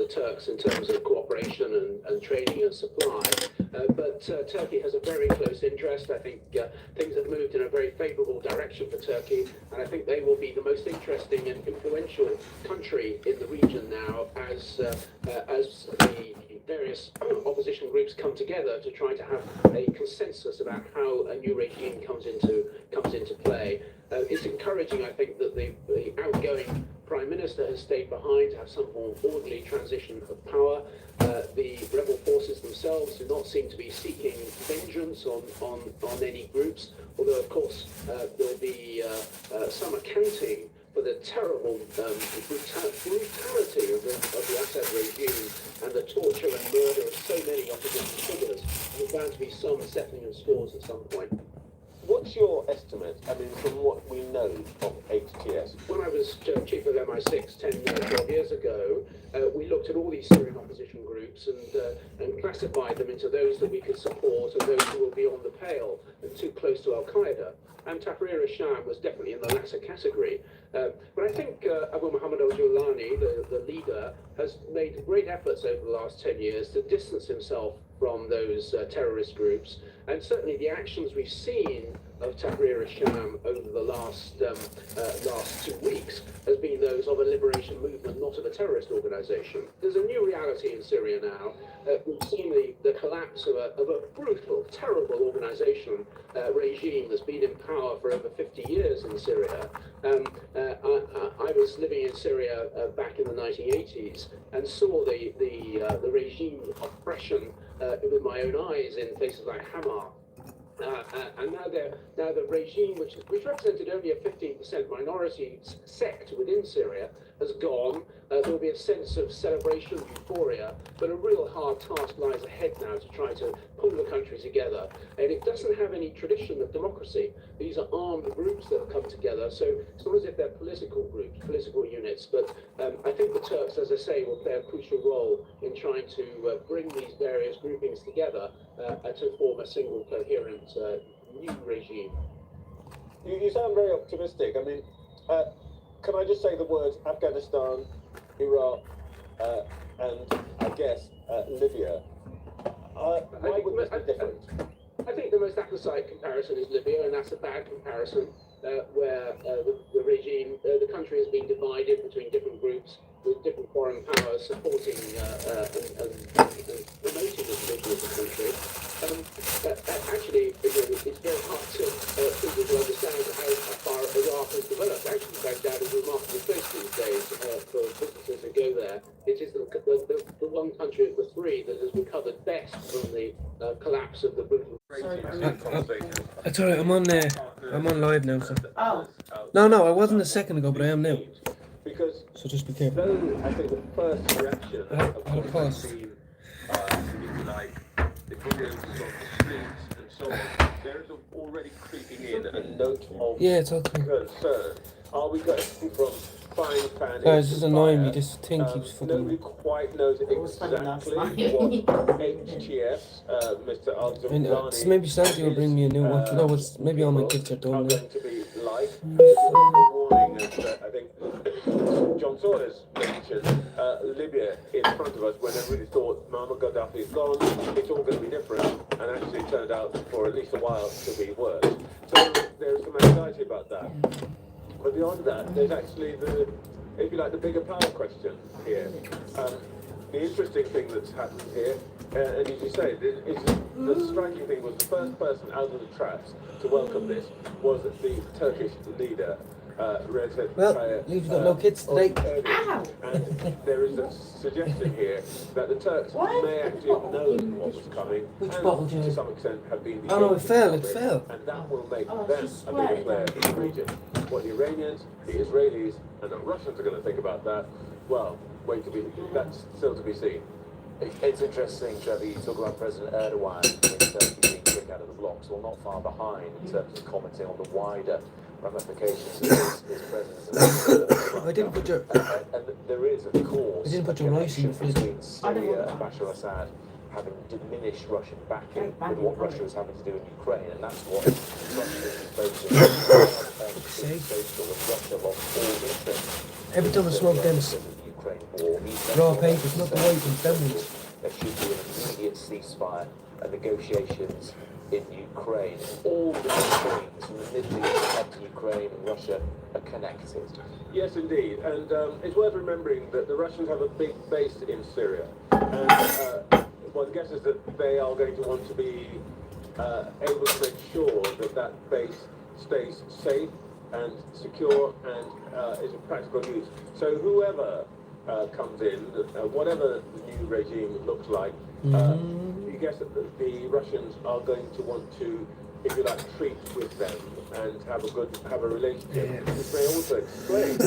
Turks in terms of cooperation and trading and supply. But Turkey has a very close interest. I think things have moved in a very favourable direction for Turkey, and I think they will be the most interesting and influential country in the region now as the various opposition groups come together to try to have a consensus about how a new regime comes into play. It's encouraging, I think, that the outgoing Prime Minister has stayed behind to have some more orderly transition of power. The rebel forces themselves do not seem to be seeking vengeance on any groups, although of course there'll be some accounting for the terrible brutality of the Assad regime and the torture and murder of so many opposition figures. There's bound to be some settling of scores at some point. What's your estimate, I mean, from what we know of HTS? When I was chief of MI6 12 years ago, we looked at all these Syrian opposition groups and classified them into those that we could support and those who were beyond the pale and too close to Al-Qaeda. And Tahrir al-Sham was definitely in the latter category. But I think Abu Muhammad al-Julani, the leader, has made great efforts over the last 10 years to distance himself from those terrorist groups. And certainly the actions we've seen of Tahrir al-Sham over the last 2 weeks has been those of a liberation movement, not of a terrorist organisation. There's a new reality in Syria now. We've seen the collapse of a brutal, terrible organisation, regime that's been in power for over 50 years in Syria. I was living in Syria back in the 1980s and saw the regime oppression with my own eyes in places like Hama. And now the regime, which represented only a 15% minority sect within Syria, has gone. There will be a sense of celebration, euphoria, but a real hard task lies ahead now to try to pull the country together. And it doesn't have any tradition of democracy. These are armed groups that have come together, so it's not as if they're political groups, political units. But I think the Turks, as I say, will play a crucial role in trying to bring these various groupings together to form a single coherent new regime. You sound very optimistic. I mean, can I just say the words Afghanistan, Iraq, and I guess Libya? Why would this be different? I think the most apposite comparison is Libya, and that's a bad comparison, where the regime, the country has been divided between different groups with different foreign powers supporting and promoting the position of the country. Actually, it's very hard to people to understand how far Iraq has developed. Actually, Baghdad is remarkably close these days for visitors who go there. It is the one country of the three that has recovered best from the collapse of the brutal. It's alright, I'm on live now, so. No, I wasn't a second ago, but I am now. Because So just be careful. though I think the first reaction I'll pause. if you like, the videos of the streets and so on, there is already creeping in a note of Yeah, it's okay. concern. Are we going from frying pan? Guys, this is into annoying me. fire? This thing keeps Nobody fucking. quite knows exactly what HTS, Mr. Al-Zawlani Maybe Santi will bring me a new one. No, it's maybe all my kids are are done now. going to be like. Warning, as I think John Sawyer's mentioned Libya in front of us when everybody thought Muammar Gaddafi is gone, it's all going to be different, and actually it turned out for at least a while to be worse. So there's some anxiety about that. But beyond that, there's actually if you like, the bigger power question here. The interesting thing that's happened here, and as you say, the striking thing was the first person out of the traps to welcome this was the Turkish leader, Recep Tayyip You've got no kids today. Erdogan. And there is a suggestion here that the Turks may actually have known what was coming, Which and bottle, to Joe? some extent have been the Oh no, it agents fell, of it fell. and that will make them a bigger player in the region. What the Iranians, the Israelis, and the Russians are going to think about that, well, that's still to be seen. It's interesting, Trevor, you talk about President Erdogan in Turkey being quick out of the blocks, or not far behind in terms of commenting on the wider ramifications of his presence. I didn't put your. And there is, of course, I didn't put a your rice in connection the fridge. between Syria and Bashar Assad having diminished Russian backing with what Russia was having to do in Ukraine, and that's what Russia is focusing on. Russia lost all interest. Every time I smoke them, Ukraine war. Raw papers, not the white ones, them ones. There should be an immediate ceasefire and negotiations in Ukraine. All the trains from the Middle East up to Ukraine and Russia are connected. Yes, indeed. And it's worth remembering that the Russians have a big base in Syria. And one guesses that they are going to want to be able to make sure that that base stays safe and secure and is of practical use. So whoever comes in, whatever the new regime looks like, you guess that the Russians are going to want to, if you like, treat with them and have a relationship, which may also explain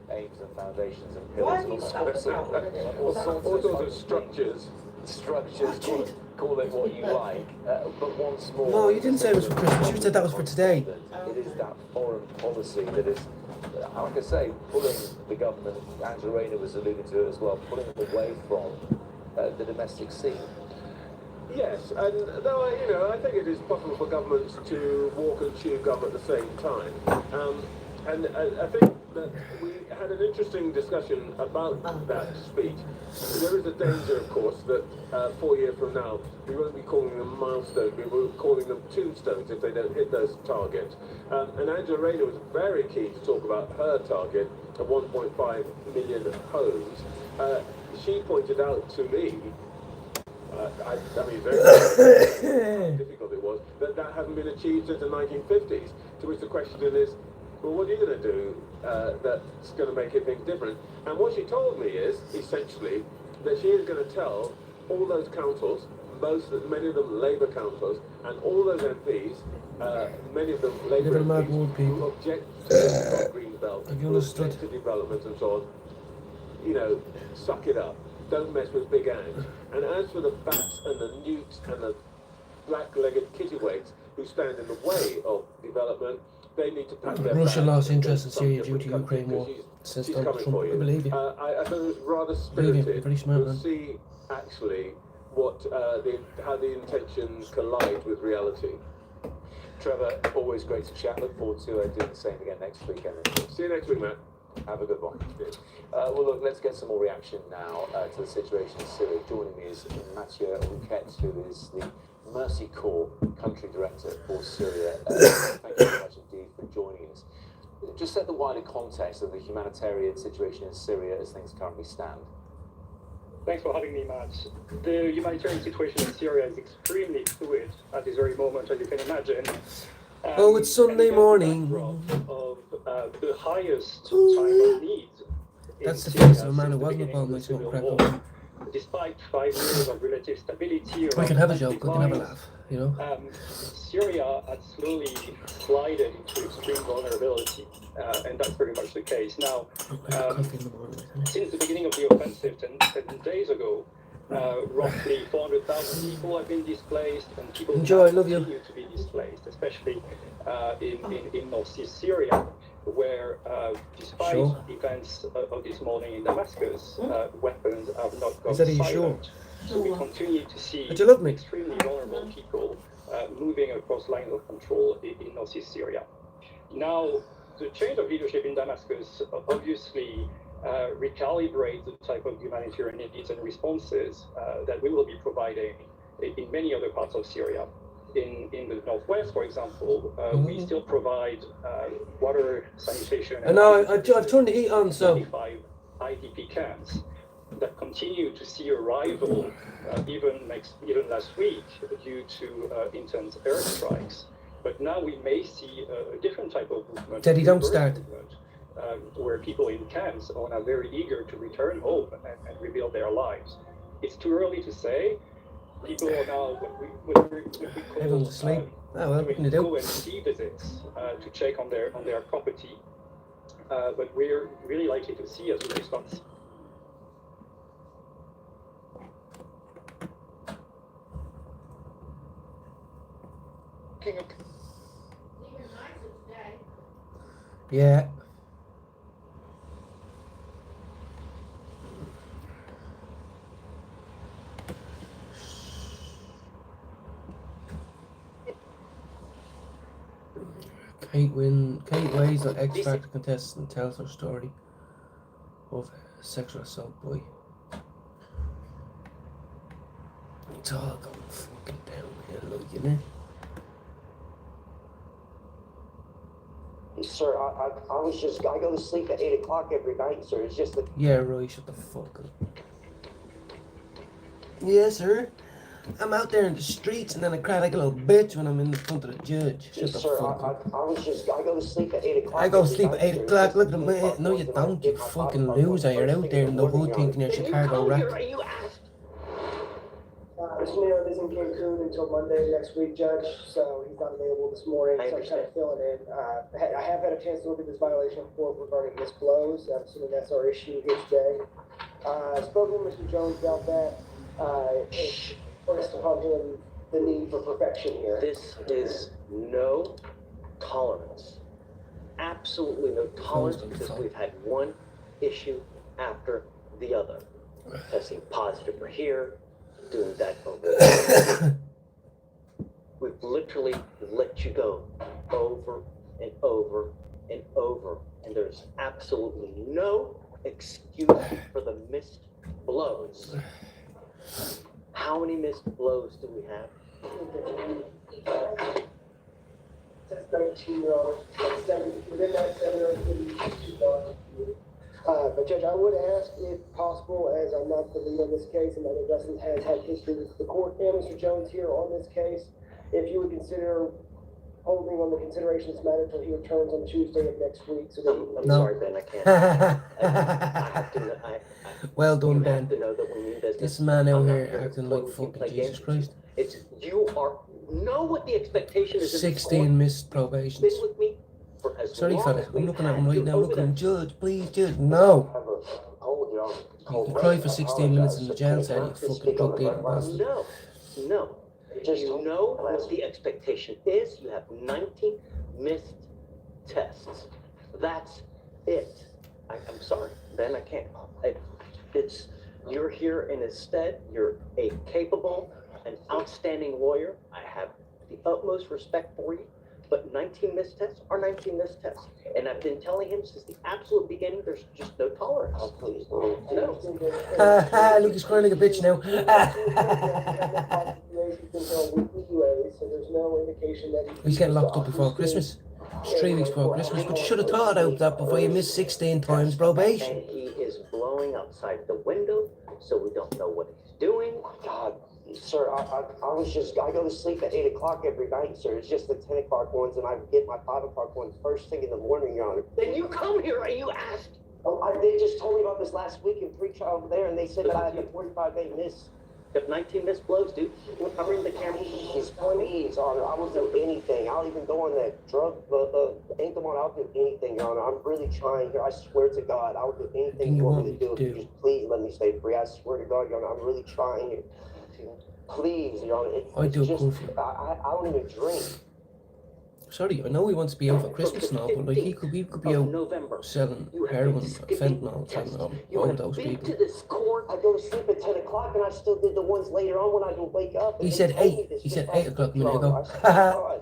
Aims and foundations and pillars and all all sorts of structures. Call it what you like, but once more... No, you didn't say it was for Christmas, you said that was for today. It is that foreign policy that is, like I say, pulling the government, Angela Rayner was alluding to it as well, pulling them away from the domestic scene. Yes, and though I think it is possible for governments to walk and chew gum at the same time. And I think that we had an interesting discussion about that speech. There is a danger, of course, that 4 years from now, we won't be calling them milestones, we will be calling them tombstones if they don't hit those targets. And Angela Rayner was very keen to talk about her target of 1.5 million homes. She pointed out to me, I mean, very difficult it was, that hadn't been achieved since the 1950s, to which the question is, well, what are you going to do that's going to make it things different? And what she told me is, essentially, that she is going to tell all those councils, many of them Labour councils, and all those MPs, many of them Labour MPs, who object to the green belt, who object to development and so on, suck it up. Don't mess with big ants. And as for the bats and the newts and the black-legged kittiwakes who stand in the way of development, they need to pack their Russia bags lost and interest go in to Syria some due to different Ukraine country, war. 'cause Since she's Donald coming Trump, for you. I believe you. I thought it was rather Believe you, spirited. very smart We'll man. see actually what how the intentions collide with reality. Trevor, always great to chat. Look forward to doing the same again next week. See you next week, Matt. Have a good one. Well, look, let's get some more reaction now to the situation in Syria. Joining me is Mathieu Rouquet, who is the Mercy Corps Country Director for Syria. Thank you very much indeed for joining us. Just set the wider context of the humanitarian situation in Syria as things currently stand. Thanks for having me, Matt. The humanitarian situation in Syria is extremely fluid at this very moment, as you can imagine. Oh, it's Sunday morning. Of the highest time of need. That's the Syria face of a man who since the wasn't beginning upon of my the smoke civil crack war. open. Despite 5 years of relative stability, We can have a joke, we can have a laugh, Syria had slowly slided into extreme vulnerability, and that's very much the case. Now, since the beginning of the offensive 10 days ago, roughly 400,000 people have been displaced, and people continue to be displaced, especially in northeast Syria, where despite events of this morning in Damascus, weapons have not gone silent. So we continue to see extremely vulnerable people moving across lines of control in northeast Syria. Now, the change of leadership in Damascus obviously recalibrate the type of humanitarian needs and responses that we will be providing in many other parts of Syria. In the northwest, for example, we still provide water, sanitation, and I've turned the heat on, so 25 IDP camps that continue to see arrival even last week due to intense airstrikes. But now we may see a different type of movement. Teddy, don't start. Where people in camps are very eager to return home and rebuild their lives. It's too early to say. People are now what we call everyone's asleep. What can you do? go and see visits to check on their property. But we're really likely to see as a response. Yeah. Kate Ways, the X Factor contestant, tells her story of Sexual assault, boy. It's all going fucking downhill, you know? Sir, I go to sleep at 8 o'clock every night, sir. It's just that. Yeah, Roy, shut the fuck up. Yeah, sir. I'm out there in the streets and then I cry like a little bitch when I'm in the front of the judge. Shut the Sir, fuck up. I go to sleep at 8 o'clock. I go to every sleep at night, 8 sir. o'clock. It's Look just at the me. No, you when I don't, get you my fucking body part loser. You're first out thing there in in the hood morning, thinking you're Then you Chicago come here rap. and you ask. Mr. Mayor is in Cancun until Monday next week, Judge, so he's not available this morning, so I'm kind of filling in. I have had a chance to look at this violation report regarding Miss Blows. I'm assuming that's our issue here today. Spoken with Mr. Jones about that. Pressed upon him the need for perfection here. This is no tolerance. Absolutely no tolerance, because we've had one issue after the other. Testing positive for here, doing that over there. We've literally let you go over and over and over, and there's absolutely no excuse for the missed blows. How many missed blows do we have? That's 19, Your Honor. Within that 7 or 8 but Judge, I would ask, if possible, as I'm not the lead on this case, and I know Dustin has had history with the court and Mr. Jones here on this case, if you would consider holding on the consideration of this matter until he returns on Tuesday of next week. So that I'm No. sorry, Ben, I can't. I have to know, Well done, you Ben. have to know that we mean business. This man out I'm not here here acting to like play fucking games Jesus with you. Christ. It's, you know what the expectation is. in this 16 missed court. probations. Been with me for as Sorry, long fella. as I'm we've looking at had him right you now. over Look at him. there. Judge, please, judge. No. You can cry for 16 minutes in the jail cell, you fucking drug dealer bastard. No. You know what the expectation is. You have 19 missed tests. That's it. I'm sorry, Ben, I can't. You're here in his stead. You're a capable and outstanding lawyer. I have the utmost respect for you. But 19 missed tests are 19 missed tests. And I've been telling him since the absolute beginning, there's just no tolerance. Oh, please, No. Ha ha, look, he's crying like a bitch now. He's getting locked up before Christmas. It's 3 weeks before Christmas, but you should have thought out that before you missed 16 times probation. And he is blowing outside the window, so we don't know what he's doing. God, sir, I go to sleep at 8 o'clock every night, sir. It's just the 10 o'clock ones, and I get my 5 o'clock ones first thing in the morning, Your Honor. Then you come here and you ask. They just told me about this last week in pre-trial over there, and they said that I had a 45-day miss. You have 19 missed blows, dude. We're covering the camera. Please, Honor, I will do anything. I'll even go on that drug, ain't the one, I'll do anything, Your Honor. I'm really trying here. I swear to God, I'll do anything you want me to do. If you just please let me stay free. I swear to God, Your Honor, I'm really trying here. Please, Your Honor. I do just, curfew. I don't even drink. Sorry, I know he wants to be out for Christmas and all, but like he could be out November. selling You have heroin, been skipping fentanyl, tests. You all have those been people. to this court. I go to sleep at 10 o'clock, and I still did the ones later on when I didn't wake up. He And said they told me 8. this He just said last 8 o'clock a week, minute Your ago. Honor. I swear to God,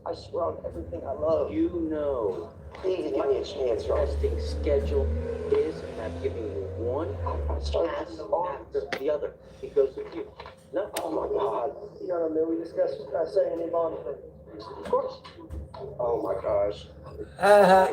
I swear on everything I love. You know Please give me a chance, Your Honor. testing schedule is, and I've given you one I started pass this on. after the other. It goes with you. No. Oh my God. Your Honor, may we discuss setting a bond for? Of course. Oh my gosh. Uh-huh.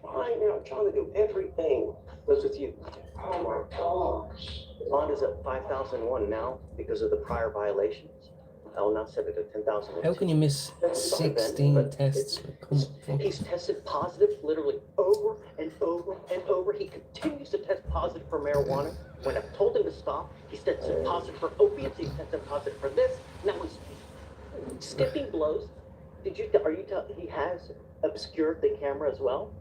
Trying, man, I'm trying to do everything. Goes with you. Oh my gosh. Bond is at 5,001 now because of the prior violations. I'll now set it at 10,000. How can you miss 16 tests? Come on, fuck. He's tested positive literally over and over and over. He continues to test positive for marijuana. When I've told him to stop, he's tested positive for opiates. He's tested positive for this. Now he's skipping blows. He has obscured the camera as well?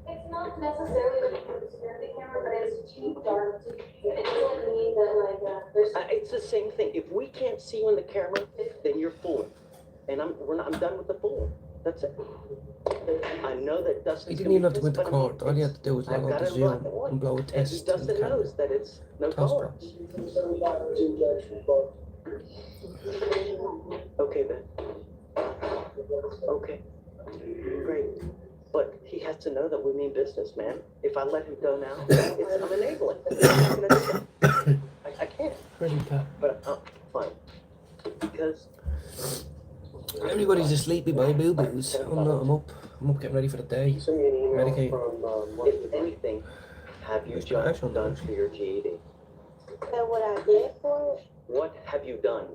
It's not necessarily that you can obscure the camera, but it's too dark to, it doesn't mean that there's. It's the same thing. If we can't see you in the camera, then you're fooling. And I'm done with the fooling. That's it. I know that Dustin. He didn't even have to go into court. All he had to do was log on to Zoom and blow a And test. Dustin knows that it's no tolerance. Okay, Ben. Okay. Great. But he has to know that we mean business, man. If I let him go now, I'm enabling. I'm not gonna do that. I can't. Really, Pat. But fine. Because Everybody's asleep with my boo-boos. I'm not, I'm up getting ready for the day. Send me an email Medicated. from, if anything, have you Where's my just actual done notes? for your GED? And what I did for it, What have you done?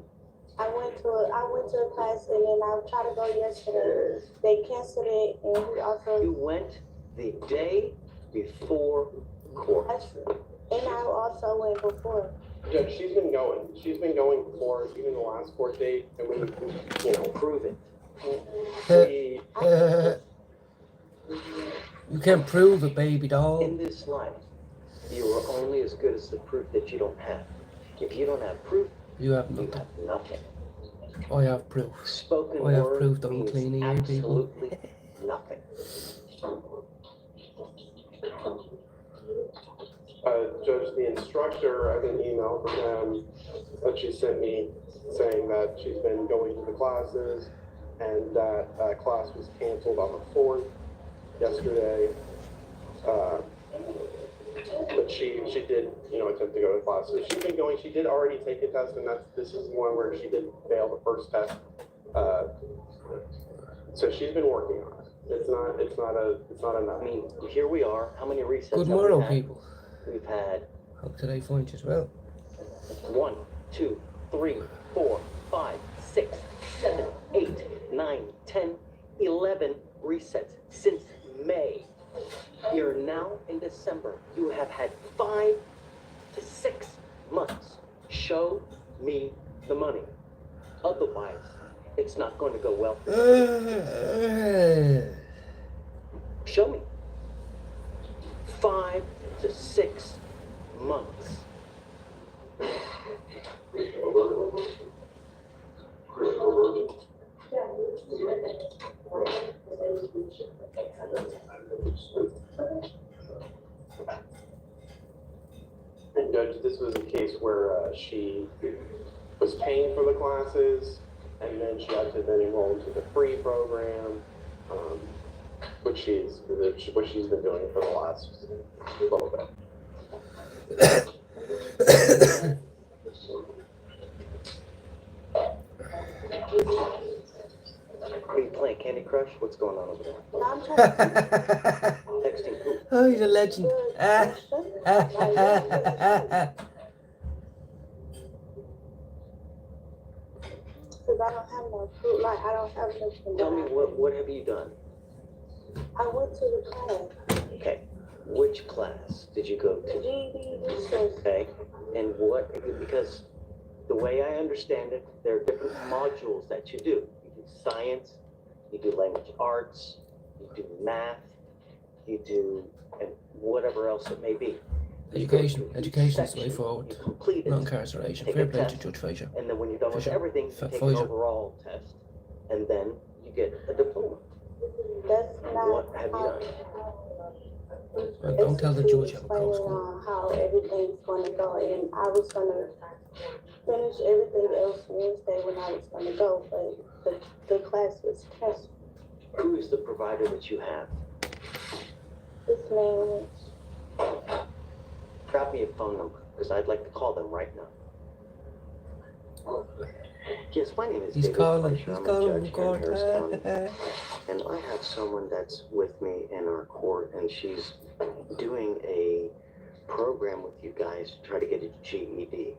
I went to a class and then I tried to go yesterday. They canceled it and we also, You went the day before court. and I also went before. Judge, she's been going. She's been going before even the last court date, and we, you know, Prove it. we, You can't prove it, baby doll. In this life, you are only as good as the proof that you don't have. If you don't have proof, You have you nothing. have nothing. I have proof. Spoken I have word proof that I'm means cleaning you, people. absolutely nothing. Judge, the instructor, I got an email from them that she sent me saying that she's been going to the classes and that class was canceled on the 4th yesterday. But she did, you know, attempt to go to class. So she's been going. She did already take a test, and this is one where she did fail the first test. So she's been working on it. It's not I enough. mean, here we are. How many resets Good have we morrow, had? people. We've had Hope today finds you as well. 1, 2, 3, 4, 5, 6, 7, 8, 9, 10, 11 resets since May. You're now in December. You have had 5 to 6 months. Show me the money. Otherwise, it's not going to go well. Show me. 5 to 6 months. And Judge, this was a case where she was paying for the classes, and then she had to then enroll into the free program, which she's been doing for the last little bit. Are you playing Candy Crush? What's going on over there? I'm trying to Texting who? Oh, he's a legend. Because I don't have no food, like I don't have nothing. Tell me what have you done? I went to the class, Okay. Which class did you go to? GED research. Okay. And what, because the way I understand it, there are different modules that you do. You do science, you do language arts, you do math, you do, and whatever else it may be. Education is the way Section, forward. you complete it, Not incarceration. Take Fair a play to test. Judge Fraser. and then when you're done with Fisher. everything, you take an Pfizer. overall test, and then you get a diploma. That's not What have you how. done? Well, don't tell the judge I'm a Explaining close call. on how everything's gonna go, and I was gonna finish everything else Wednesday when I was gonna go, but the class was canceled. Who is the provider that you have? This man, Grab me a phone number, because I'd like to call them right now. Yes, my name is He's David calling. Fleischer. He's I'm a calling. judge here in Harris County. And I have someone that's with me in our court, and she's doing a program with you guys to try to get a GED.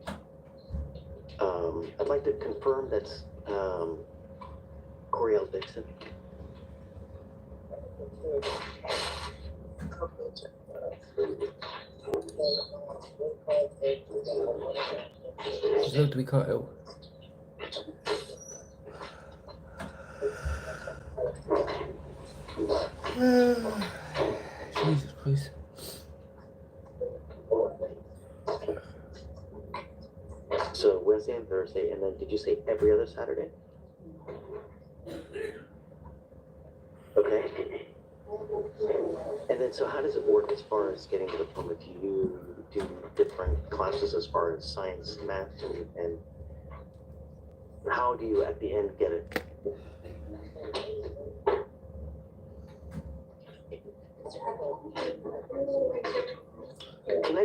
I'd like to confirm that's Coriel Dixon. She's about to be cut out. Jesus Christ. So Wednesday and Thursday, and then did you say every other Saturday? Okay. And then, so how does it work as far as getting the diploma? Do you do different classes as far as science, math, and how do you at the end get it?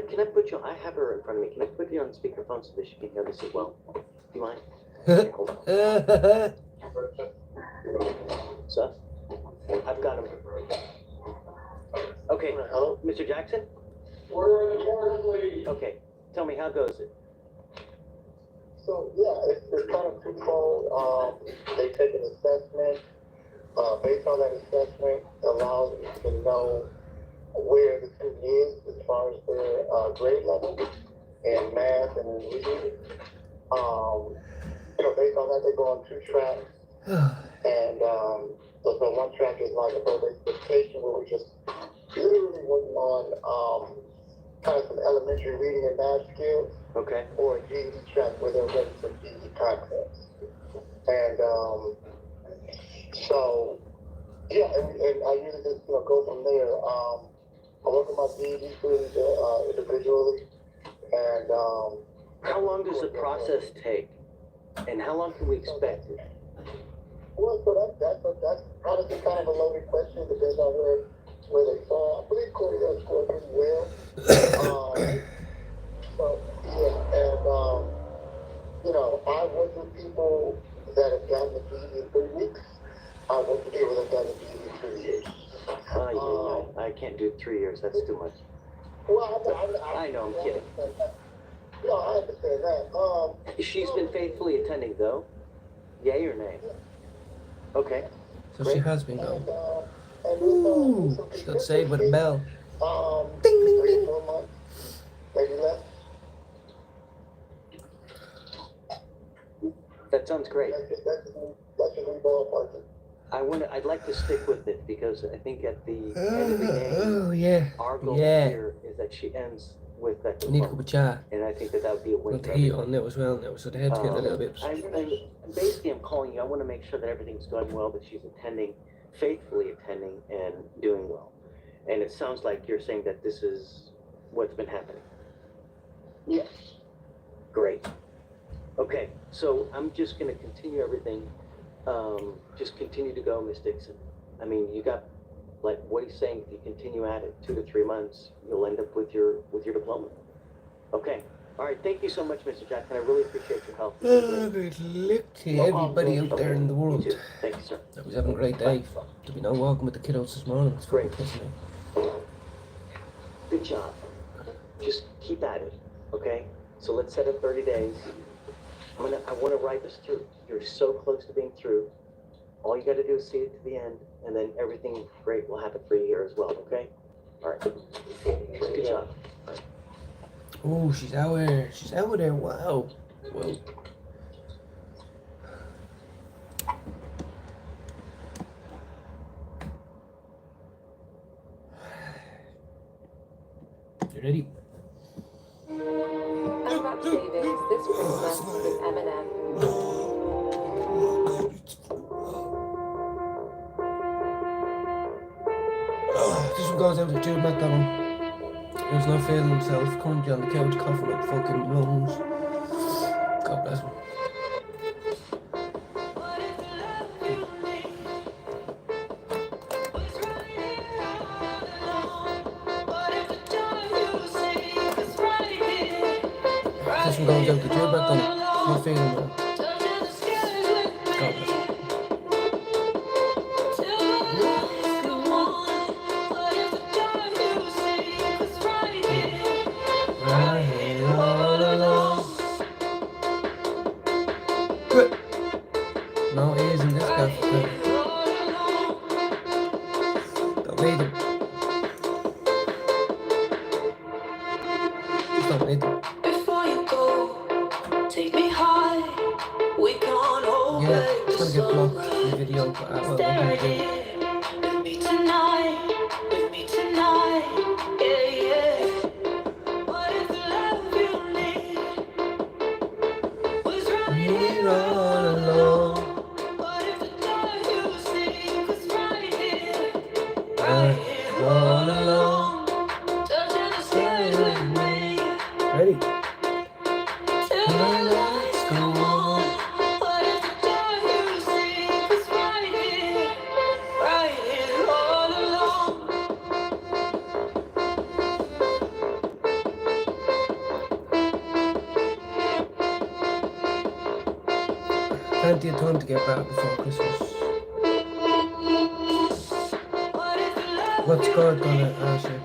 Can I put you? I have her in front of me. Can I put you on speakerphone so that she can hear this as well? Do you mind? Okay, hold on. Sir, I've got him. Okay, hello, Mr. Jackson. Order in the corner, please. Okay, tell me, how goes it? So, yeah, it's kind of twofold. They take an assessment. Based on that assessment, allows you to know where the student is as far as their grade level in math and in reading. Based on that, they go on 2 tracks. And so one track is like a basic education where we're just literally working on kind of some elementary reading and math skills. Okay. Or a GED track where they're ready for GED concepts. And so, yeah, and I usually just go from there. I work with my GED students individually, and how long does the process take, and how long can we expect it? Well, so that's honestly kind of a loaded question. It depends on where they fall. I believe Corey does score pretty well. So yeah, and I work with people that have gotten the GED in 3 weeks. I work with people that have gotten the GED in 2 years. I can't do 3 years. That's too much. Well, I know. I'm kidding. No, I understand that. She's been faithfully attending, though. Yay or nay? Okay. So she has been going. And Ooh, she got saved with a bell. Ding, ding, ding. 4 months, maybe less. That sounds great. That's just a ballpark. I'd like to stick with it because I think at the end of the game, Oh yeah. our goal Yeah. here is that she ends with that We need a diploma. cup of chai. And I think that would be a win Got for the heat everyone. on now as well now, so the head's getting a little bit. I'm calling you. I want to make sure that everything's going well, that she's attending, faithfully attending, and doing well. And it sounds like you're saying that this is what's been happening. Yes. Great. Okay, so I'm just going to continue everything. Just continue to go, Miss Dixon. I mean, you got, like, what he's saying, if you continue at it 2 to 3 months, you'll end up with your diploma. Okay. All right, thank you so much, Mr. Jackson. I really appreciate your help. Good luck to everybody out there in the world. You too. Thank you, sir. I was having a great day. To be no walking with the kiddos this morning. It's Great. fucking pissing me. Good job. Just keep at it, okay? So let's set up 30 days. I want to ride this through. You're so close to being through. All you got to do is see it to the end, and then everything great will happen for you here as well, okay? All right. Good job. Oh, she's out there. She's out there. Wow. Whoa. You ready? About savings this Christmas with Eminem. This one goes out to Jude McDonald. He was not feeling himself, currently on the couch coughing up fucking lungs. God bless him. This one goes out to Jude McDonald. Not feeling well. God bless him. No, he isn't this guy. Don't need him. Just don't need him. Before you go, take me high. We can't hold Yeah, it's gonna get blocked in the video, but well, what can you do? with me tonight, yeah, yeah. What if the love you need was right We're all alone. What if the door you seek was right here, We're all alone. touching the sky with me? Ready? Till the lights Go on. What if the door you seek was right here, Plenty of time to get back before Christmas. What's God gonna ask you?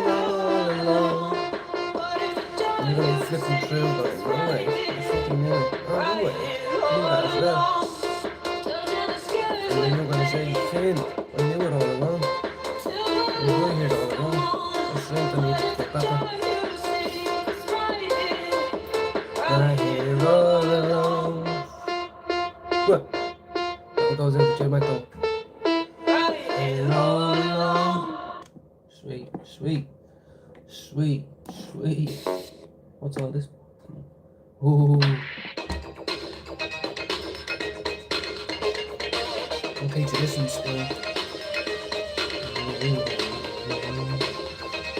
All alone. You're gonna be flipping through going, no way, you're fucking new. Oh, no way. You that as well. And then you're gonna say, Finn, I knew it all along. You were here all along. I shouldn't need to get back up. I'm here all alone. What? That goes into Jim Michael. Here all alone. Sweet, sweet, sweet, sweet. What's all this? Ooh. Okay, to listen, Spoon.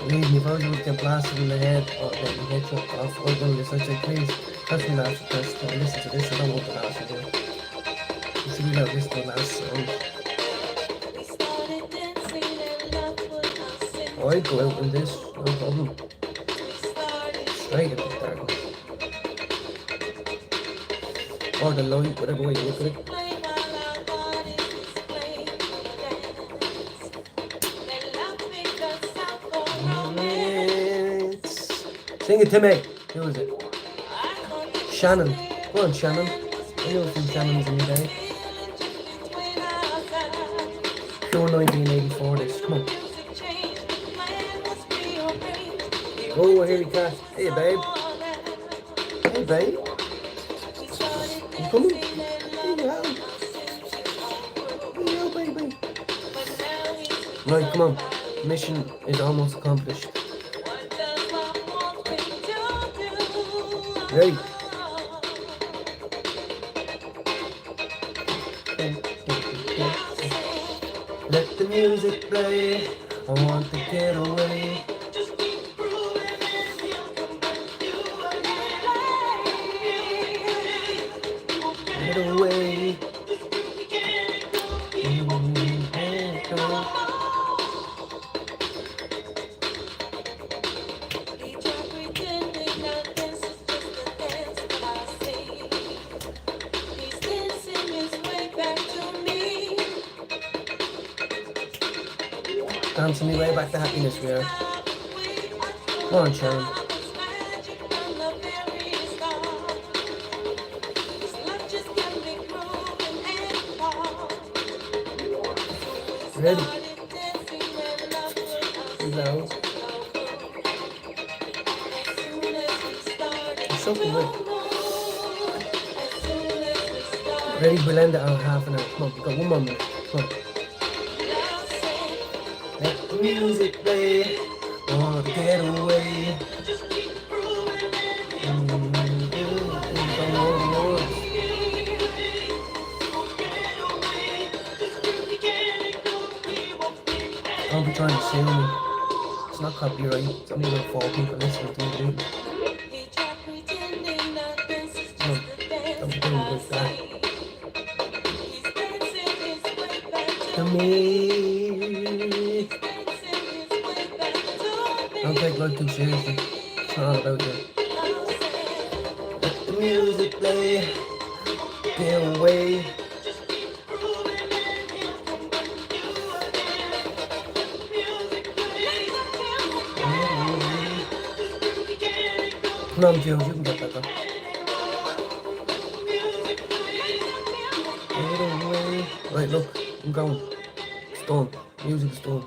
Believe me, if I was to get blasted in the head or get my head chopped off, or going to this, I'd say, please, that's my last request. Don't listen to this, I don't want the last of it. You should be like this the last song. Oh, I'd go out with this, no problem. Straight into the darkness. Or the light, whatever way you look at it. Sing it to me. Who is it? Shannon. Go on, Shannon. I know a few Shannons in your day. Pure 1984 this. Come on. Oh, here we go. Hey, babe. Hey, babe. You coming? Here you go. Here you go, baby. Right, come on. Mission is almost accomplished. Ready? Let the music play. I want to get away. Get away. Dancing me way back to happiness, we are. Come on, Sharon. Ready? Hello. It's so good. Ready, we'll end it on half an hour. Come on, we've got 1 more minute. Come on. Let the music play. I want to get away. Don't be trying to sue me. It's not copyright. It's only about 4 people listening to me. No, don't be doing like that. To me. Don't take life too seriously. It's not all about you. Let the music play. Get away. Come on, Jules, you can get that done. Get away. Right, look, I'm going. It's done. Music's done.